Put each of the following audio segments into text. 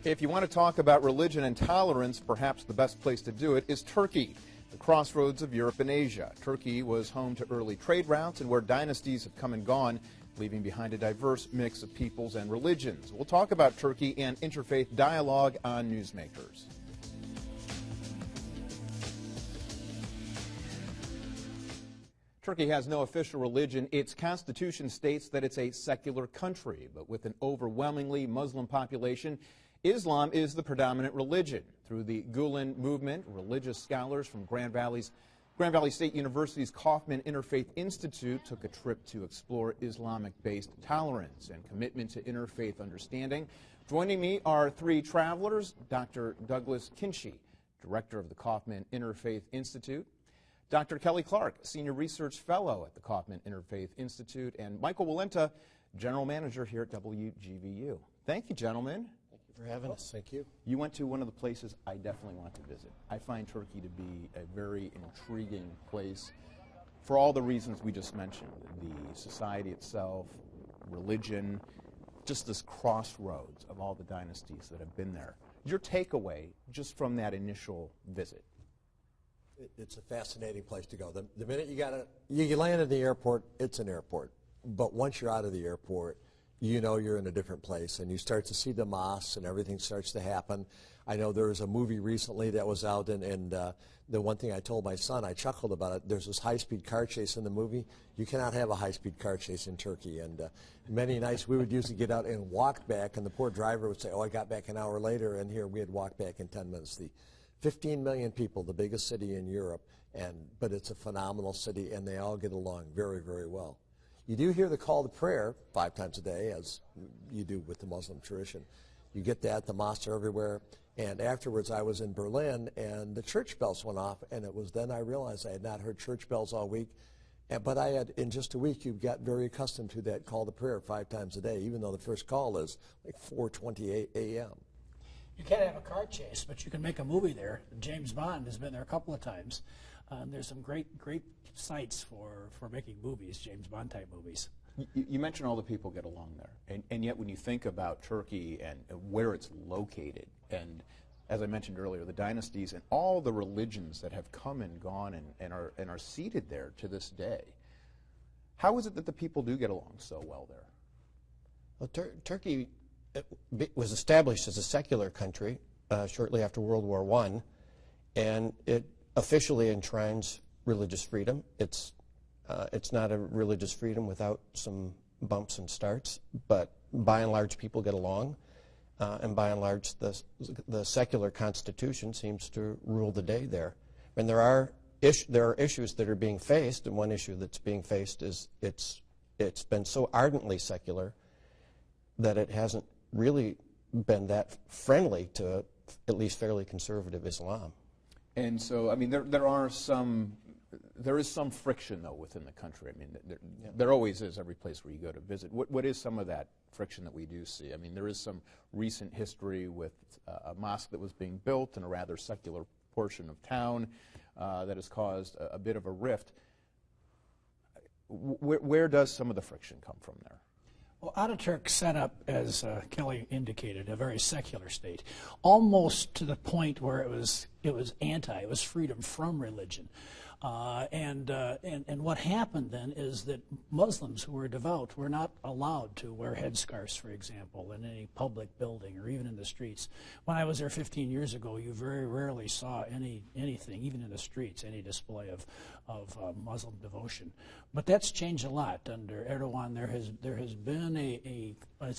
If you want to talk about religion and tolerance, perhaps the best place to do it is Turkey, the crossroads of Europe and Asia. Turkey was home to early trade routes and where dynasties have come and gone, leaving behind a diverse mix of peoples and religions. We'll talk about Turkey and interfaith dialogue on Newsmakers. Turkey has no official religion. Its constitution states that it's a secular country, but with an overwhelmingly Muslim population, Islam is the predominant religion. Through the Gulen movement, religious scholars from Grand Valley State University's Kaufman Interfaith Institute took a trip to explore Islamic-based tolerance and commitment to interfaith understanding. Joining me are three travelers: Dr. Douglas Kinchy, director of the Kaufman Interfaith Institute; Dr. Kelly Clark, Senior Research Fellow at the Kaufman Interfaith Institute; and Michael Walenta, General Manager here at WGVU. Thank you, gentlemen. Thank you for having us. Thank you. You went to one of the places I definitely want to visit. I find Turkey to be a very intriguing place for all the reasons we just mentioned. The society itself, religion, just this crossroads of all the dynasties that have been there. Your takeaway just from that initial visit? It's a fascinating place to go. The minute you land in the airport, it's an airport. But once you're out of the airport, you know you're in a different place, and you start to see the mosques, and everything starts to happen. I know there was a movie recently that was out, and the one thing I told my son, I chuckled about it, there's this high-speed car chase in the movie. You cannot have a high-speed car chase in Turkey. And many nights we would usually get out and walk back, and the poor driver would say, oh, I got back an hour later, and here we had walked back in 10 minutes. 15 million people, the biggest city in Europe, but it's a phenomenal city, and they all get along very, very well. You do hear the call to prayer 5 times a day, as you do with the Muslim tradition. You get that, the mosques are everywhere, and afterwards I was in Berlin, and the church bells went off, and it was then I realized I had not heard church bells all week, but I had, in just a week, you got very accustomed to that call to prayer 5 times a day, even though the first call is like 4:28 a.m. You can't have a car chase, but you can make a movie there. James Bond has been there a couple of times. There's some great sites for making movies, James Bond-type movies. You mentioned all the people get along there, and yet when you think about Turkey and where it's located, and as I mentioned earlier, the dynasties and all the religions that have come and gone and are seated there to this day, how is it that the people do get along so well there? Well, Turkey was established as a secular country shortly after World War I, and it officially enshrines religious freedom. It's not a religious freedom without some bumps and starts, but by and large people get along, and by and large the secular constitution seems to rule the day there. And there are issues that are being faced, and one issue that's being faced is it's been so ardently secular that it hasn't really been that friendly to at least fairly conservative Islam. And so, I mean, there is some friction, though, within the country. I mean, there always is every place where you go to visit. What is some of that friction that we do see? I mean, there is some recent history with a mosque that was being built in a rather secular portion of town that has caused a bit of a rift. Where does some of the friction come from there? Well, Ataturk set up, as Kelly indicated, a very secular state, almost to the point where it was freedom from religion. And what happened then is that Muslims who were devout were not allowed to wear headscarves, for example, in any public building or even in the streets. When I was there 15 years ago, you very rarely saw anything, even in the streets, any display of Muslim devotion. But that's changed a lot under Erdogan. There has been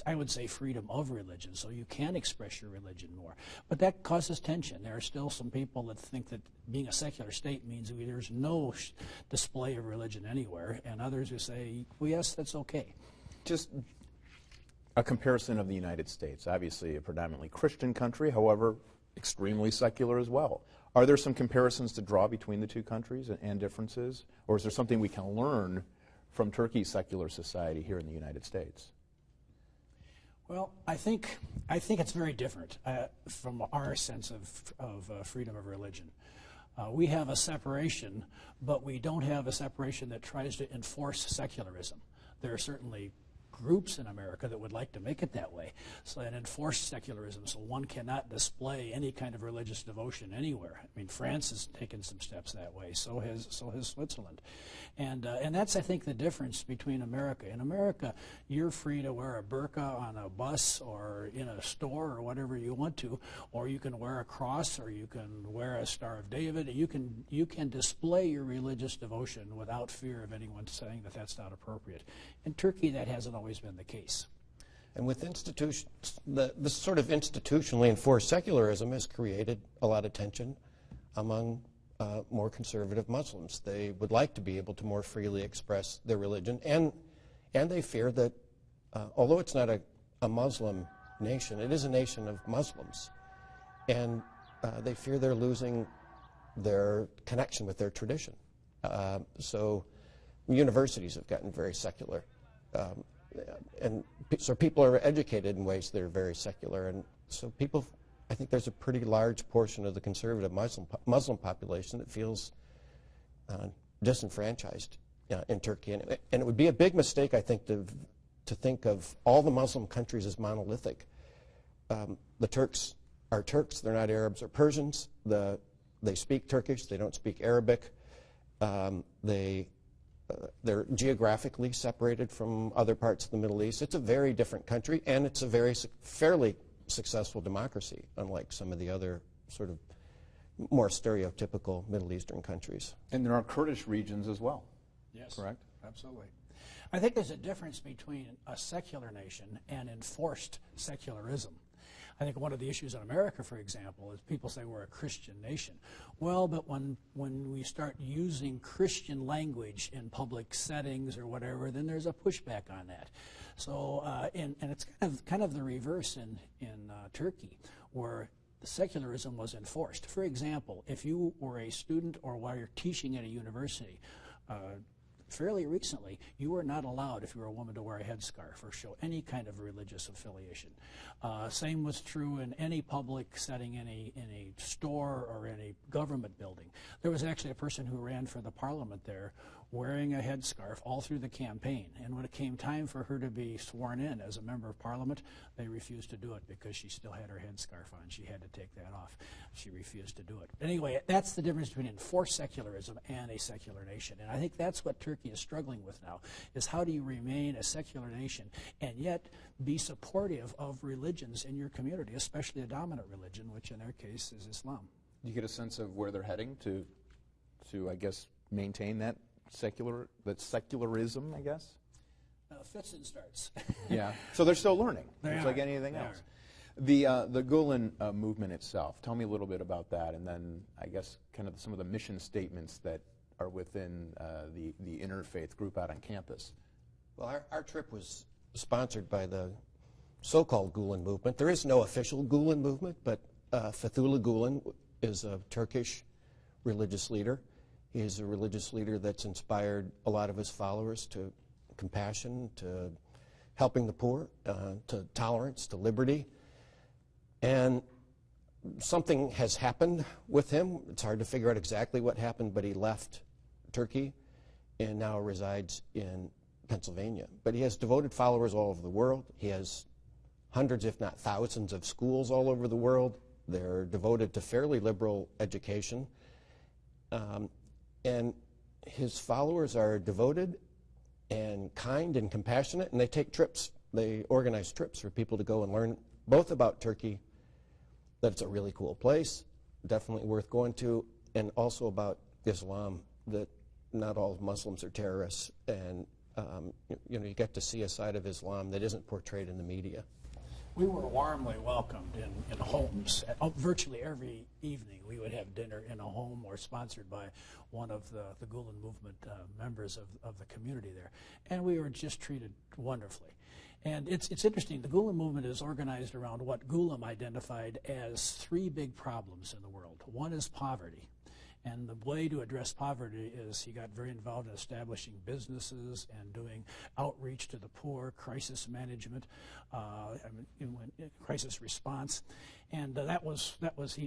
I would say, freedom of religion, so you can express your religion more. But that causes tension. There are still some people that think that being a secular state means there's no display of religion anywhere, and others who say, well, yes, that's okay. Just a comparison of the United States, obviously a predominantly Christian country, however, extremely secular as well. Are there some comparisons to draw between the two countries and differences, or is there something we can learn from Turkey's secular society here in the United States? Well, I think it's very different from our sense of freedom of religion. We have a separation, but we don't have a separation that tries to enforce secularism. There are certainly groups in America that would like to make it that way, so and enforce secularism, so one cannot display any kind of religious devotion anywhere. I mean, France has taken some steps that way. So has Switzerland, and that's, I think, the difference between America. In America, you're free to wear a burqa on a bus or in a store or whatever you want to, or you can wear a cross, or you can wear a Star of David. You can display your religious devotion without fear of anyone saying that that's not appropriate. In Turkey, that hasn't always been the case. And with institutions, this sort of institutionally enforced secularism has created a lot of tension among more conservative Muslims. They would like to be able to more freely express their religion, and they fear that although it's not a Muslim nation, it is a nation of Muslims, and they fear they're losing their connection with their tradition. So universities have gotten very secular. And so people are educated in ways that are very secular, and so people, I think there's a pretty large portion of the conservative Muslim population that feels disenfranchised in Turkey, and it would be a big mistake, I think, to think of all the Muslim countries as monolithic. The Turks are Turks; they're not Arabs or Persians. They speak Turkish; they don't speak Arabic. They're geographically separated from other parts of the Middle East. It's a very different country, and it's a fairly successful democracy, unlike some of the other sort of more stereotypical Middle Eastern countries. And there are Kurdish regions as well. Yes, correct? Absolutely. I think there's a difference between a secular nation and enforced secularism. I think one of the issues in America, for example, is people say we're a Christian nation. Well, but when we start using Christian language in public settings or whatever, then there's a pushback on that. So, and it's kind of the reverse in Turkey, where the secularism was enforced. For example, if you were a student or while you're teaching at a university, fairly recently, you were not allowed, if you were a woman, to wear a headscarf or show any kind of religious affiliation. Same was true in any public setting, in a store or in a government building. There was actually a person who ran for the parliament there wearing a headscarf all through the campaign. And when it came time for her to be sworn in as a member of parliament, they refused to do it because she still had her headscarf on. She had to take that off. She refused to do it. Anyway, that's the difference between enforced secularism and a secular nation. And I think that's what Turkey is struggling with now, is how do you remain a secular nation and yet be supportive of religions in your community, especially a dominant religion, which in their case is Islam. Do you get a sense of where they're heading to I guess, maintain that secularism, I guess? Fits and starts. Yeah. So they're still learning. They It's are. like anything They else. are. The Gulen movement itself, tell me a little bit about that, and then I guess kind of some of the mission statements that are within the interfaith group out on campus. Well, our trip was sponsored by the so-called Gulen movement. There is no official Gulen movement, but Fethullah Gulen is a Turkish religious leader. He is a religious leader that's inspired a lot of his followers to compassion, to helping the poor, to tolerance, to liberty. And something has happened with him. It's hard to figure out exactly what happened, but he left Turkey and now resides in Pennsylvania. But he has devoted followers all over the world. He has hundreds, if not thousands, of schools all over the world. They're devoted to fairly liberal education. And his followers are devoted and kind and compassionate, and they take trips. They organize trips for people to go and learn both about Turkey, that it's a really cool place, definitely worth going to, and also about Islam, that not all Muslims are terrorists, and you get to see a side of Islam that isn't portrayed in the media. We were warmly welcomed in homes. Virtually every evening we would have dinner in a home or sponsored by one of the Gulen movement members of the community there. And we were just treated wonderfully. And it's interesting, the Gulen movement is organized around what Gulen identified as three big problems in the world. One is poverty. And the way to address poverty is he got very involved in establishing businesses and doing outreach to the poor, crisis management, crisis response, and that was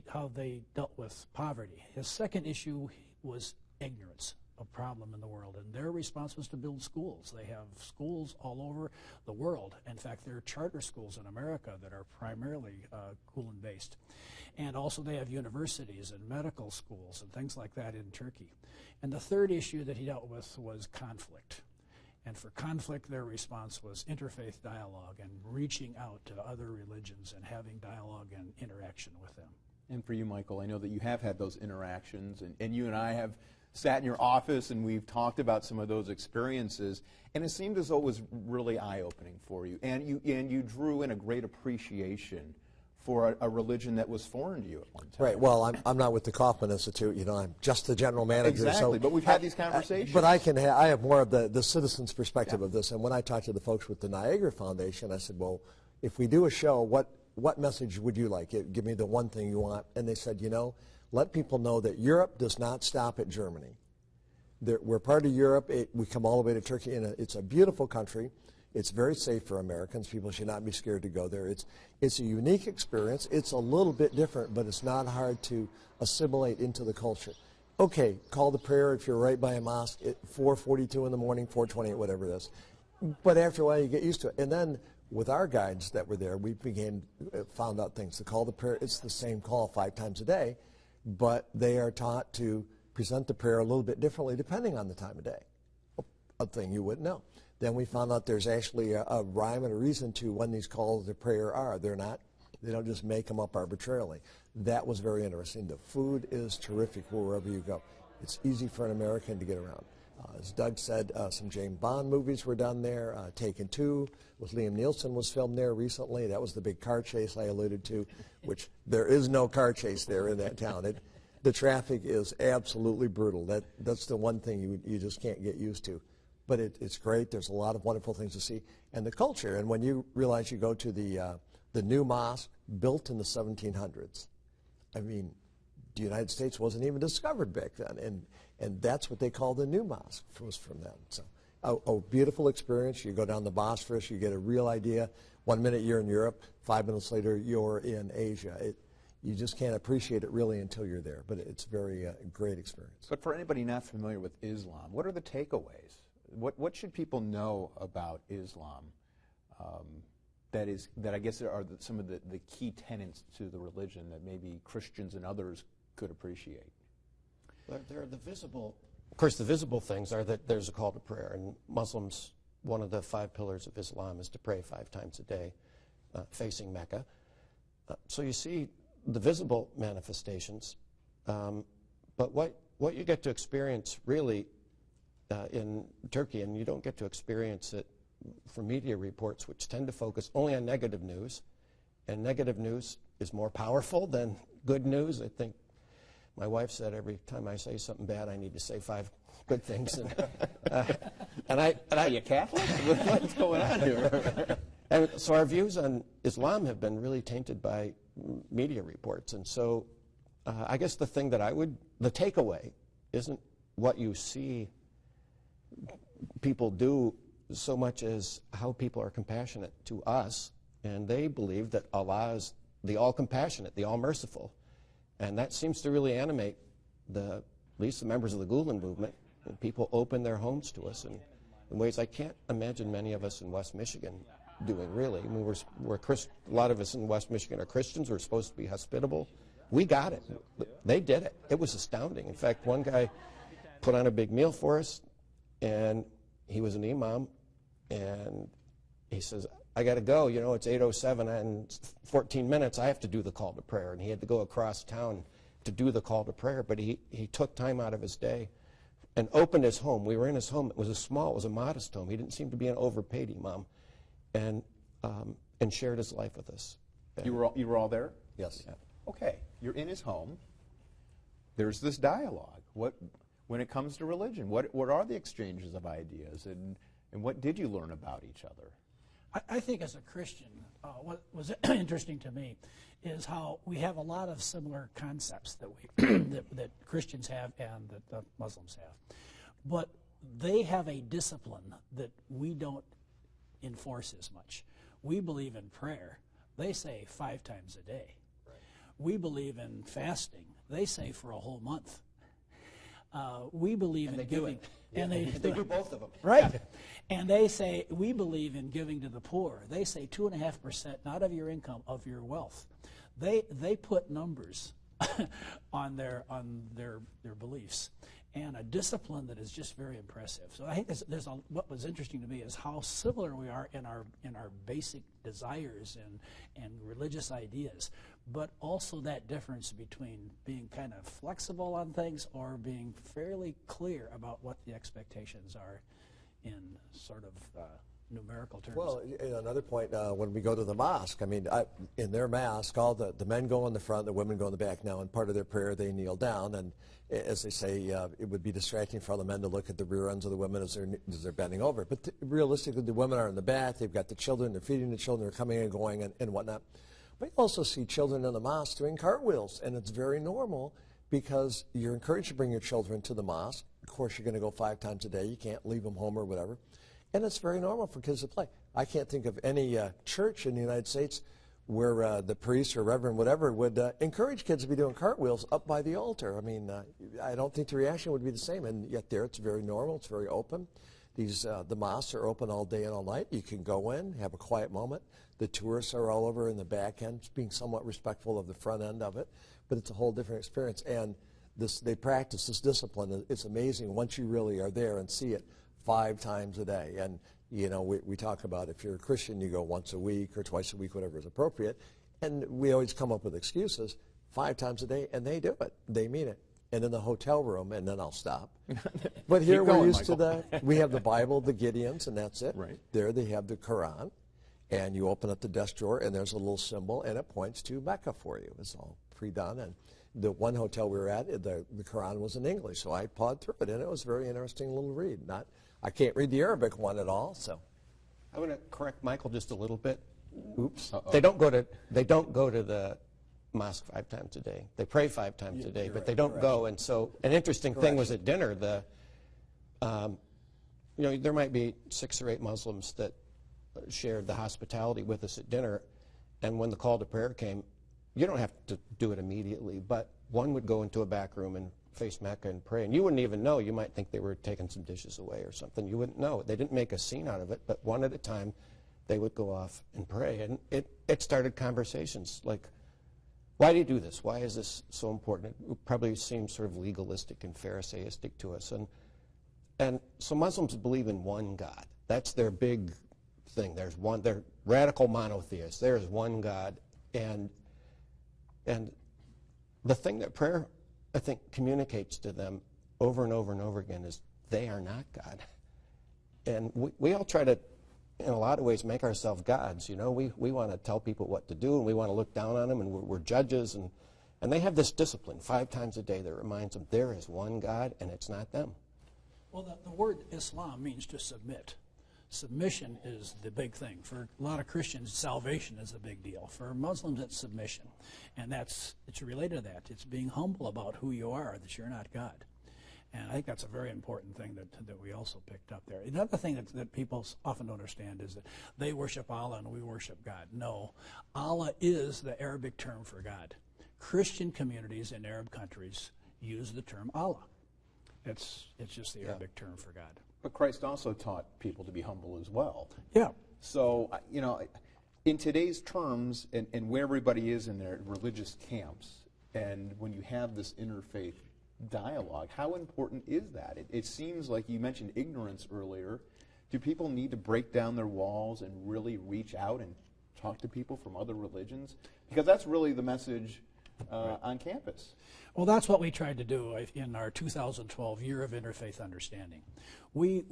how they dealt with poverty. His second issue was ignorance. a problem in the world, and their response was to build schools. They have schools all over the world. In fact, there are charter schools in America that are primarily Gulen based. And also they have universities and medical schools and things like that in Turkey. And the third issue that he dealt with was conflict. And for conflict, their response was interfaith dialogue and reaching out to other religions and having dialogue and interaction with them. And for you, Michael, I know that you have had those interactions, and you and I have sat in your office and we've talked about some of those experiences, and it seemed as though it was really eye-opening for you, and you drew in a great appreciation for a religion that was foreign to you at one time. Right. Well, I'm not with the Kaufman Institute. You know, I'm just the general manager. Exactly. So but we've had these conversations. But I have more of the citizen's perspective of this. And when I talked to the folks with the Niagara Foundation, I said, well, if we do a show, what message would you like? Give me the one thing you want. And they said, you know, let people know that Europe does not stop at Germany. We're part of Europe. We come all the way to Turkey, and it's a beautiful country. It's very safe for Americans. People should not be scared to go there. It's a unique experience. It's a little bit different, but it's not hard to assimilate into the culture. Okay, call the prayer if you're right by a mosque at 4:42 in the morning, 4:28, whatever it is. But after a while, you get used to it. And then with our guides that were there, we found out things. To call the prayer, it's the same call 5 times a day, but they are taught to present the prayer a little bit differently depending on the time of day. A thing you wouldn't know. Then we found out there's actually a rhyme and a reason to when these calls to prayer are. They don't just make them up arbitrarily. That was very interesting. The food is terrific wherever you go. It's easy for an American to get around. As Doug said, some James Bond movies were done there. Taken 2 with Liam Neeson was filmed there recently. That was the big car chase I alluded to, which there is no car chase there in that town. The traffic is absolutely brutal. That's the one thing you just can't get used to. But it's great. There's a lot of wonderful things to see. And the culture, and when you realize you go to the new mosque built in the 1700s, I mean, the United States wasn't even discovered back then. And that's what they call the new mosque, was from them. So a beautiful experience. You go down the Bosphorus, you get a real idea. 1 minute you're in Europe, 5 minutes later you're in Asia. You just can't appreciate it really until you're there. But it's very great experience. But for anybody not familiar with Islam, what are the takeaways? What should people know about Islam that I guess are some of the key tenets to the religion that maybe Christians and others could appreciate? There are the visible, of course, the visible things are that there's a call to prayer. And Muslims, one of the 5 pillars of Islam is to pray 5 times a day, facing Mecca. So you see the visible manifestations, but what you get to experience really in Turkey, and you don't get to experience it from media reports, which tend to focus only on negative news, and negative news is more powerful than good news. I think my wife said every time I say something bad, I need to say 5 good things. Are you Catholic? What's going on here? And so our views on Islam have been really tainted by media reports. And so I guess the takeaway isn't what you see people do so much as how people are compassionate to us, and they believe that Allah is the all-compassionate, the all-merciful. And that seems to really animate at least the members of the Gulen movement. And people open their homes to us in ways I can't imagine many of us in West Michigan doing, really. I mean, a lot of us in West Michigan are Christians. We're supposed to be hospitable. We got it. They did it. It was astounding. In fact, one guy put on a big meal for us, and he was an imam, and he says, I got to go. You know, it's 8:07 and 14 minutes. I have to do the call to prayer. And he had to go across town to do the call to prayer, but he took time out of his day and opened his home. We were in his home. It was a modest home. He didn't seem to be an overpaid imam, and shared his life with us. You were all there? Yes. Yeah. Okay. You're in his home. There's this dialogue. When it comes to religion, what are the exchanges of ideas, and what did you learn about each other? I think as a Christian, what was interesting to me is how we have a lot of similar concepts that that Christians have and that the Muslims have. But they have a discipline that we don't enforce as much. We believe in prayer. They say 5 times a day. Right. We believe in fasting. They say for a whole month. we believe in giving. And they do both of them. Right. Yeah. And they say, we believe in giving to the poor. They say 2.5%, not of your income, of your wealth. They put numbers on their beliefs, and a discipline that is just very impressive. So I think what was interesting to me is how similar we are in our basic desires and religious ideas, but also that difference between being kind of flexible on things or being fairly clear about what the expectations are in sort of numerical terms. Well, another point, when we go to the mosque, I mean, in their mosque, all the men go in the front, the women go in the back now, and part of their prayer, they kneel down, and as they say, it would be distracting for all the men to look at the rear ends of the women as they're bending over. But realistically, the women are in the back, they've got the children, they're feeding the children, they're coming and going and whatnot. But you also see children in the mosque doing cartwheels, and it's very normal because you're encouraged to bring your children to the mosque. Of course, you're going to go 5 times a day. You can't leave them home or whatever. And it's very normal for kids to play. I can't think of any church in the United States where the priest or reverend, whatever, would encourage kids to be doing cartwheels up by the altar. I mean, I don't think the reaction would be the same, and yet there it's very normal, it's very open. The mosques are open all day and all night. You can go in, have a quiet moment. The tourists are all over in the back end, being somewhat respectful of the front end of it, but it's a whole different experience. And they practice this discipline. It's amazing once you really are there and see it 5 times a day. And, you know, we talk about if you're a Christian, you go once a week or twice a week, whatever is appropriate. And we always come up with excuses 5 times a day, and they do it. They mean it. And in the hotel room, and then I'll stop. But here we're used to we have the Bible, the Gideons, and that's it. Right. There they have the Quran. And you open up the desk drawer, and there's a little symbol, and it points to Mecca for you. It's all pre-done. And the one hotel we were at, the Quran was in English, so I pawed through it, and it was a very interesting little read. I can't read the Arabic one at all, so. I want to correct Michael just a little bit. Oops. Uh-oh. They don't go to the mosque 5 times a day. They pray 5 times a day, but they don't go. And so an interesting thing was at dinner, you know, there might be 6 or 8 Muslims that shared the hospitality with us at dinner, and when the call to prayer came, you don't have to do it immediately, but one would go into a back room and face Mecca and pray, and you wouldn't even know. You might think they were taking some dishes away or something. You wouldn't know. They didn't make a scene out of it, but one at a time they would go off and pray, and it started conversations like, why do you do this? Why is this so important? It probably seems sort of legalistic and Pharisaistic to us, and so Muslims believe in one God. That's their big thing. They're radical monotheists. There is one God, and the thing that prayer, I think, communicates to them over and over and over again is they are not God. And we all try to, in a lot of ways, make ourselves gods. You know, we want to tell people what to do, and we want to look down on them, and we're judges, and they have this discipline 5 times a day that reminds them there is one God, and it's not them. Well, the word Islam means to submit. Submission is the big thing. For a lot of Christians, salvation is a big deal. For Muslims, it's submission. And it's related to that. It's being humble about who you are, that you're not God. And I think that's a very important thing that we also picked up there. Another thing that people often don't understand is that they worship Allah and we worship God. No, Allah is the Arabic term for God. Christian communities in Arab countries use the term Allah. It's just the Arabic term for God. But Christ also taught people to be humble as well. Yeah. So, you know, in today's terms, and where everybody is in their religious camps, and when you have this interfaith dialogue, how important is that? It seems like you mentioned ignorance earlier. Do people need to break down their walls and really reach out and talk to people from other religions? Because that's really the message on campus. Well, that's what we tried to do in our 2012 Year of Interfaith Understanding. We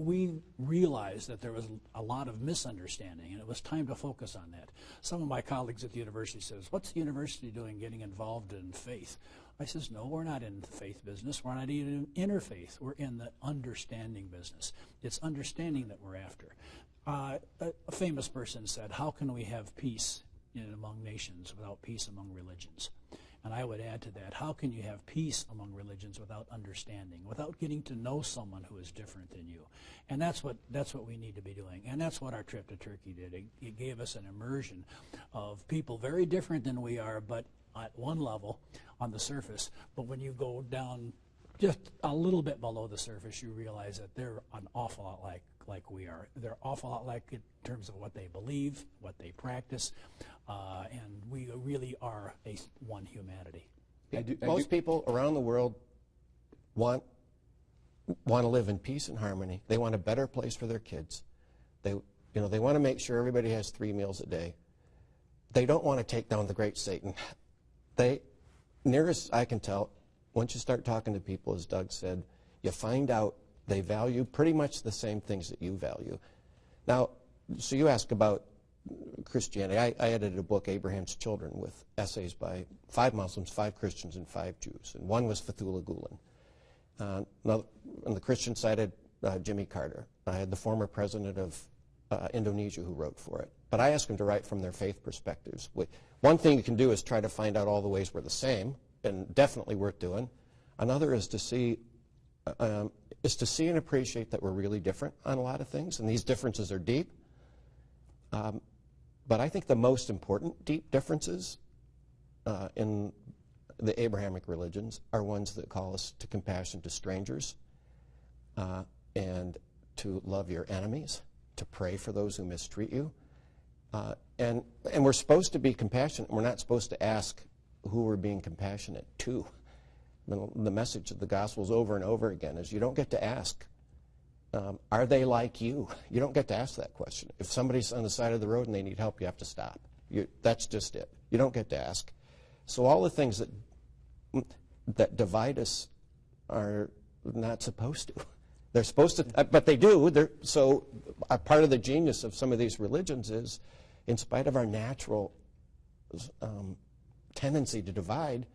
realized that there was a lot of misunderstanding, and it was time to focus on that. Some of my colleagues at the university says, what's the university doing getting involved in faith? I says, no, we're not in the faith business. We're not even in interfaith. We're in the understanding business. It's understanding that we're after. A famous person said, how can we have peace among nations without peace among religions? And I would add to that, how can you have peace among religions without understanding, without getting to know someone who is different than you? And that's what we need to be doing. And that's what our trip to Turkey did. It gave us an immersion of people very different than we are, but at one level on the surface. But when you go down just a little bit below the surface, you realize that they're an awful lot like we are. They're an awful lot like in terms of what they believe, what they practice, and we really are one humanity. Most people around the world want to live in peace and harmony. They want a better place for their kids. They want to make sure everybody has 3 meals a day. They don't want to take down the great Satan. Nearest I can tell, once you start talking to people, as Doug said, you find out they value pretty much the same things that you value. Now, so you ask about Christianity. I edited a book, Abraham's Children, with essays by 5 Muslims, 5 Christians, and 5 Jews. And one was Fethullah Gulen. On the Christian side, I had Jimmy Carter. I had the former president of Indonesia who wrote for it. But I asked them to write from their faith perspectives. One thing you can do is try to find out all the ways we're the same, and definitely worth doing. Another is to see and appreciate that we're really different on a lot of things, and these differences are deep. But I think the most important deep differences in the Abrahamic religions are ones that call us to compassion to strangers and to love your enemies, to pray for those who mistreat you. And we're supposed to be compassionate. We're not supposed to ask who we're being compassionate to. The message of the Gospels over and over again is you don't get to ask, are they like you? You don't get to ask that question. If somebody's on the side of the road and they need help, you have to stop. That's just it. You don't get to ask. So all the things that divide us are not supposed to. They're supposed to, but they do. So a part of the genius of some of these religions is, in spite of our natural tendency to divide,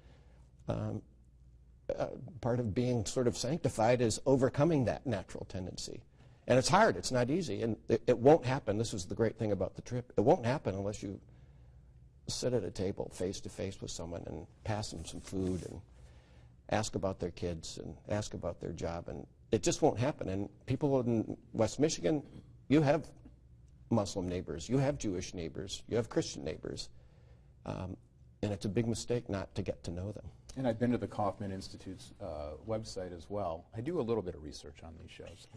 part of being sort of sanctified is overcoming that natural tendency. And it's hard. It's not easy. And it won't happen. This is the great thing about the trip. It won't happen unless you sit at a table face to face with someone and pass them some food and ask about their kids and ask about their job. And it just won't happen. And people in West Michigan, you have Muslim neighbors, you have Jewish neighbors, you have Christian neighbors. And it's a big mistake not to get to know them. And I've been to the Kaufman Institute's website as well. I do a little bit of research on these shows.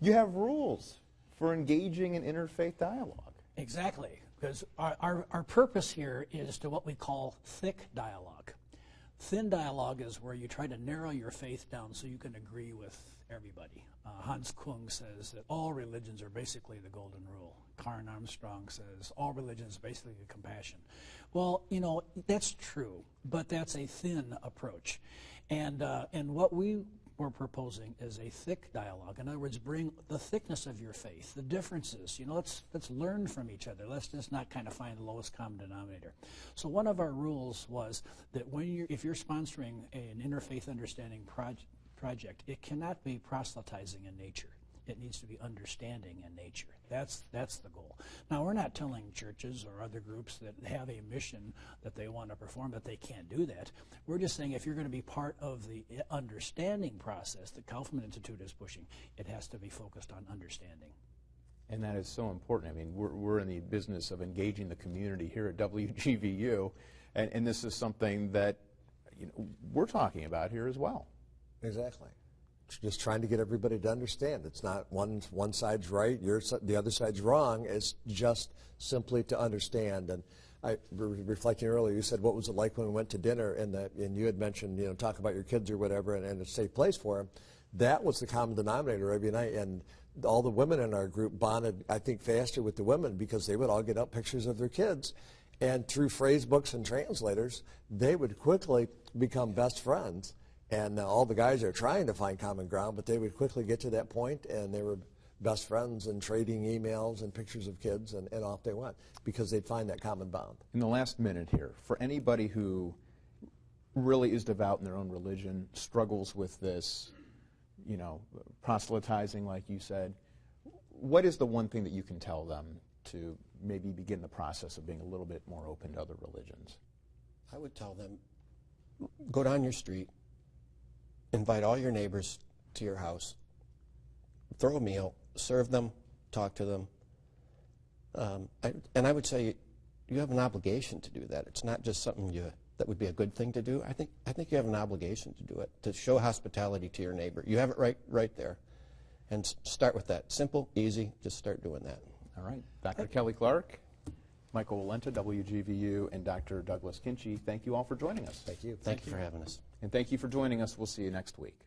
You have rules for engaging in interfaith dialogue. Exactly, because our purpose here is to what we call thick dialogue. Thin dialogue is where you try to narrow your faith down so you can agree with everybody. Hans Kung says that all religions are basically the golden rule. Karen Armstrong says all religions basically compassion. Well, that's true, but that's a thin approach. And what we were proposing is a thick dialogue. In other words, bring the thickness of your faith, the differences. Let's learn from each other. Let's just not kind of find the lowest common denominator. So one of our rules was that if you're sponsoring an interfaith understanding project, it cannot be proselytizing in nature. It needs to be understanding in nature. That's the goal. Now, we're not telling churches or other groups that have a mission that they want to perform that they can't do that. We're just saying if you're going to be part of the understanding process that Kaufman Institute is pushing, it has to be focused on understanding. And that is so important. I mean, we're in the business of engaging the community here at WGVU, and this is something that we're talking about here as well. Exactly. It's just trying to get everybody to understand. It's not one side's right, the other side's wrong. It's just simply to understand. And I reflecting earlier, you said what was it like when we went to dinner, and you had mentioned talk about your kids or whatever, and a safe place for them. That was the common denominator every night, and all the women in our group bonded, I think, faster with the women because they would all get up pictures of their kids, and through phrase books and translators, they would quickly become best friends. And all the guys are trying to find common ground, but they would quickly get to that point, and they were best friends and trading emails and pictures of kids, and off they went because they'd find that common bond. In the last minute here, for anybody who really is devout in their own religion, struggles with this, proselytizing, like you said, what is the one thing that you can tell them to maybe begin the process of being a little bit more open to other religions? I would tell them, go down your street, invite all your neighbors to your house, throw a meal, serve them, talk to them. And I would say you have an obligation to do that. It's not just something that would be a good thing to do, I think you have an obligation to do it, to show hospitality to your neighbor. You have it right there. And start with that. Simple, easy, just start doing that. All right. Dr. Kelly Clark, Michael Walenta, WGVU, and Dr. Douglas Kinchy, thank you all for joining us. Thank you. Thank you for having us. And thank you for joining us. We'll see you next week.